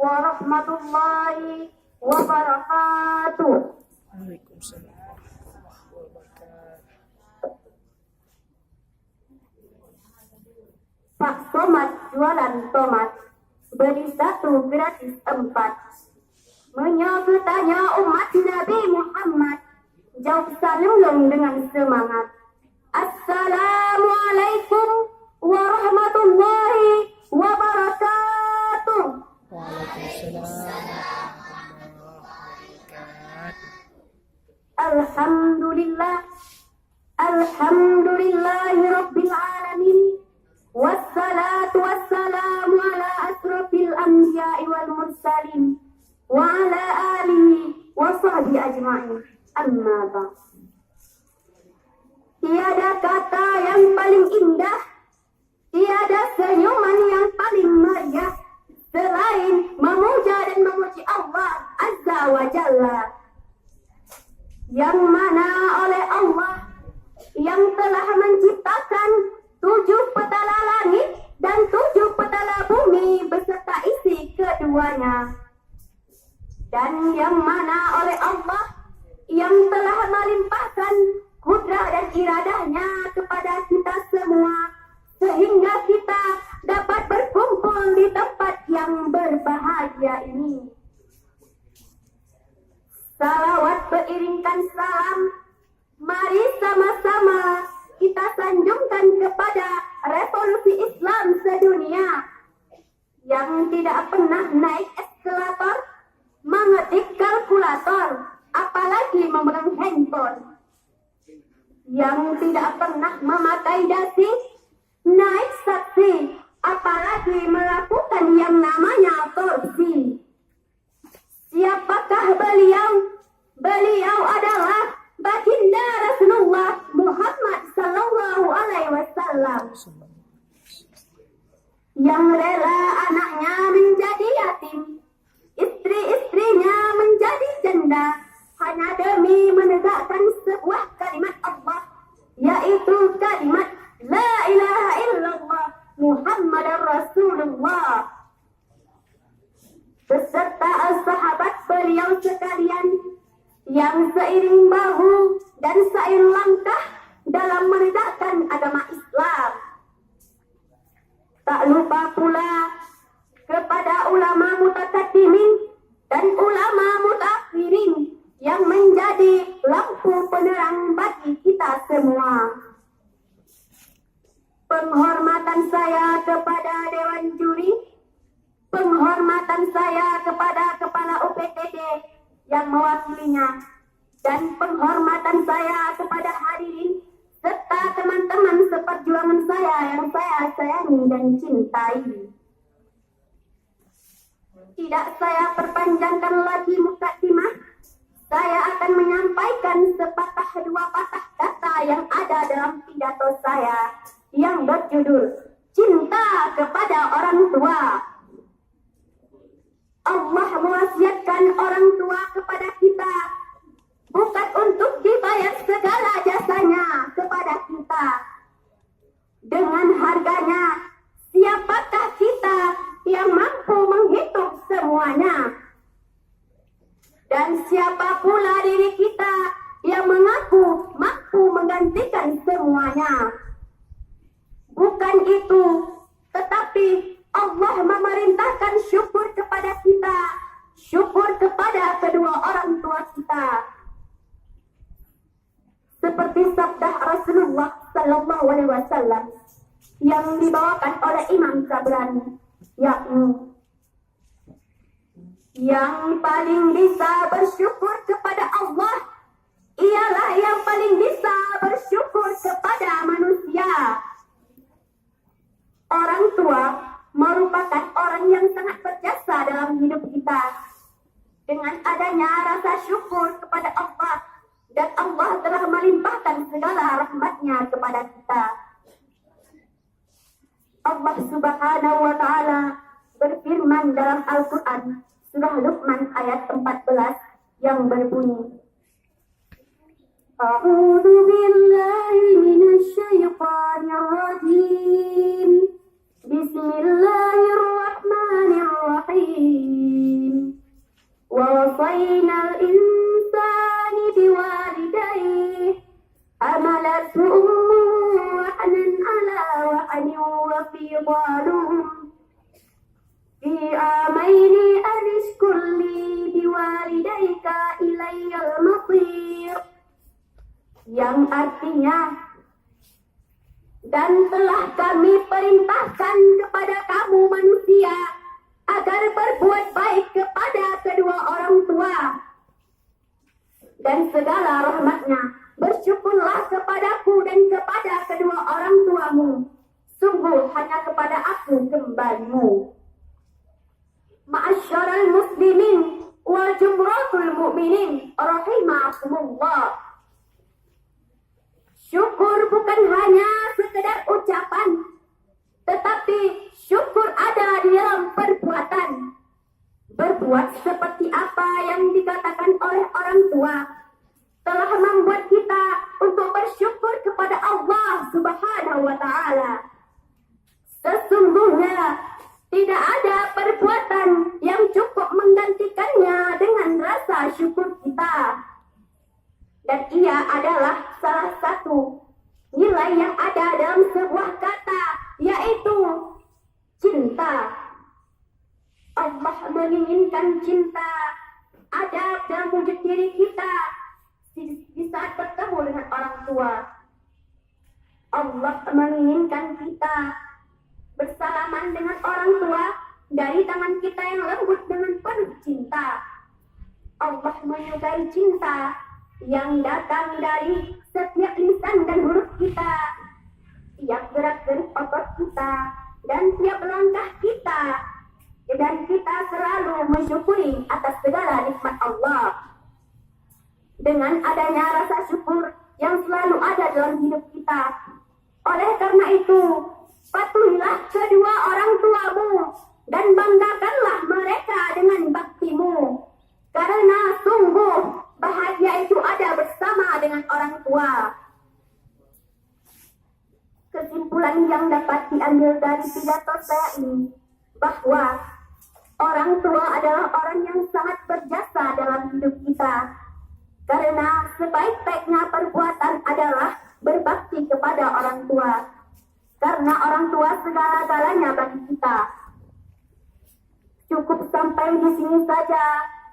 warahmatullahi wabarakatuh. Waalaikumsalam warahmatullahi wabarakatuh. Pak Somad jualan tomat, beli 1 gratis 4. Menyebutnya umat Nabi Muhammad, jawab salam dengan semangat. Assalamualaikum warahmatullahi wabarakatuh. Waalaikumsalam warahmatullahi wabarakatuh. Alhamdulillah, alhamdulillahi rabbil alamin. Wassalatu wassalamu ala asrafil anbiya'i wal mursalin wa ala alihi wa sahbihi ajma'in. Amma ba'd. Tiada kata yang paling indah, tiada senyuman yang paling meriah selain memuja dan memuji Allah Azza wa Jalla, yang mana oleh Allah yang telah menciptakan 7 petala langit dan 7 petala bumi beserta isi keduanya, dan yang mana oleh Allah yang telah melimpahkan kudrah dan iradahnya kepada kita semua sehingga kita dapat berkumpul di tempat yang berbahagia ini. Salawat beriringkan salam, mari sama-sama kita sanjungkan kepada revolusi Islam sedunia yang tidak pernah naik eskalator, mengetik kalkulator, apalagi memegang handphone, yang tidak pernah memakai dasi, naik saksi, apalagi melakukan yang namanya korupsi. Siapakah beliau? Beliau adalah Baginda Rasulullah Muhammad sallallahu alaihi wasallam, yang rela anaknya menjadi yatim, istri-istrinya menjadi janda, hanya demi menegakkan sebuah kalimat Allah, yaitu kalimat La ilaha illallah Muhammadar Rasulullah, beserta sahabat beliau sekalian yang seiring bahu dan seiring langkah dalam menegakkan agama Islam. Tak lupa pula kepada ulama mutakaddimin dan ulama mutakhirin yang menjadi lampu penerang bagi kita semua. Penghormatan saya kepada Dewan Juri, penghormatan saya kepada Kepala UPTD yang mewakilinya, dan penghormatan saya kepada hadirin serta teman-teman seperjuangan saya yang saya sayangi dan cintai. Tidak saya perpanjangkan lagi mukadimah, saya akan menyampaikan sepatah dua patah kata yang ada dalam pidato saya yang berjudul Cinta kepada Orang Tua. Allah mewasiatkan orang tua kepada kita bukan untuk dibayar segala jasanya kepada kita. Dengan harganya, siapakah kita yang mampu menghitung semuanya? Dan siapa pula diri kita yang mengaku mampu menggantikan semuanya? Bukan itu, tetapi Allah memerintahkan syukur kepada kita, syukur kepada kedua orang tua kita. Seperti sabda Rasulullah sallallahu alaihi wasallam yang dibawakan oleh Imam Tabrani, yakni yang paling bisa bersyukur kepada Allah ialah yang paling bisa bersyukur kepada manusia. Orang tua merupakan orang yang sangat berjasa dalam hidup kita. Dengan adanya rasa syukur kepada Allah, dan Allah telah melimpahkan segala rahmatnya kepada kita. Allah Subhanahu wa Ta'ala berfirman dalam Al-Quran, surah Luqman ayat 14 yang berbunyi, A'udzu billahi minasy syaithanir rajim. Bismillahirrahmanirrahim. وقالوا في آمين أن اشكر لي بوالديك إلي المصير, yang artinya, dan telah kami perintahkan kepada kamu manusia agar berbuat baik kepada kedua orang tua dan segala rahmatnya. Bersyukurlah kepadaku dan kepada kedua orang tuamu. Sungguh hanya kepada aku kembalimu. Ma'asyaral muslimin wa jumratul mu'minin rahimakumullah. Syukur bukan hanya sekedar ucapan, tetapi syukur ada di dalam perbuatan. Berbuat seperti apa yang dikatakan oleh orang tua telah membuat kita untuk bersyukur kepada Allah Subhanahu wa Ta'ala. Sesungguhnya tidak ada perbuatan yang cukup menggantikannya dengan rasa syukur kita. Dan ia adalah salah satu nilai yang ada dalam sebuah kata, yaitu cinta. Allah menginginkan cinta ada dalam wujud diri kita di saat bertemu dengan orang tua. Allah menginginkan kita bersalaman dengan orang tua dari tangan kita yang lembut dengan penuh cinta. Allah menyukai cinta yang datang dari setiap lisan dan huruf kita, tiap gerak-gerik otot kita, dan tiap langkah kita. Dan kita selalu mensyukuri atas segala nikmat Allah. Dengan adanya rasa syukur yang selalu ada dalam hidup kita. Oleh karena itu, patuhilah kedua orang tuamu dan banggakanlah mereka dengan baktimu. Karena sungguh bahagia itu ada bersama dengan orang tua. Kesimpulan yang dapat diambil dari pidato saya ini, bahwa orang tua adalah orang yang sangat berjasa dalam hidup kita. Karena sebaik-baiknya perbuatan adalah berbakti kepada orang tua. Karena orang tua segala-galanya bagi kita. Cukup sampai di sini saja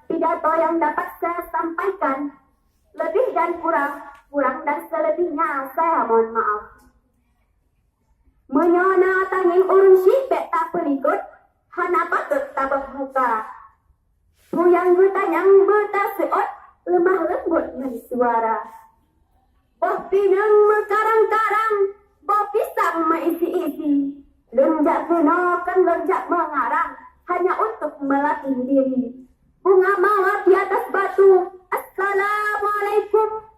pidato yang dapat saya sampaikan. Lebih dan kurang dan selebihnya saya mohon maaf. Menyona tanging urun sipek tak pelikut, hana patut tabak muka. Puyang betanyang beta seot, lemah lembut dengan suara. Boh pinang mekarang-karang, boh pisang meisi-isi. Lunjak kena kan lunjak mengarang, hanya untuk melatih diri. Bunga mawar di atas batu. Assalamualaikum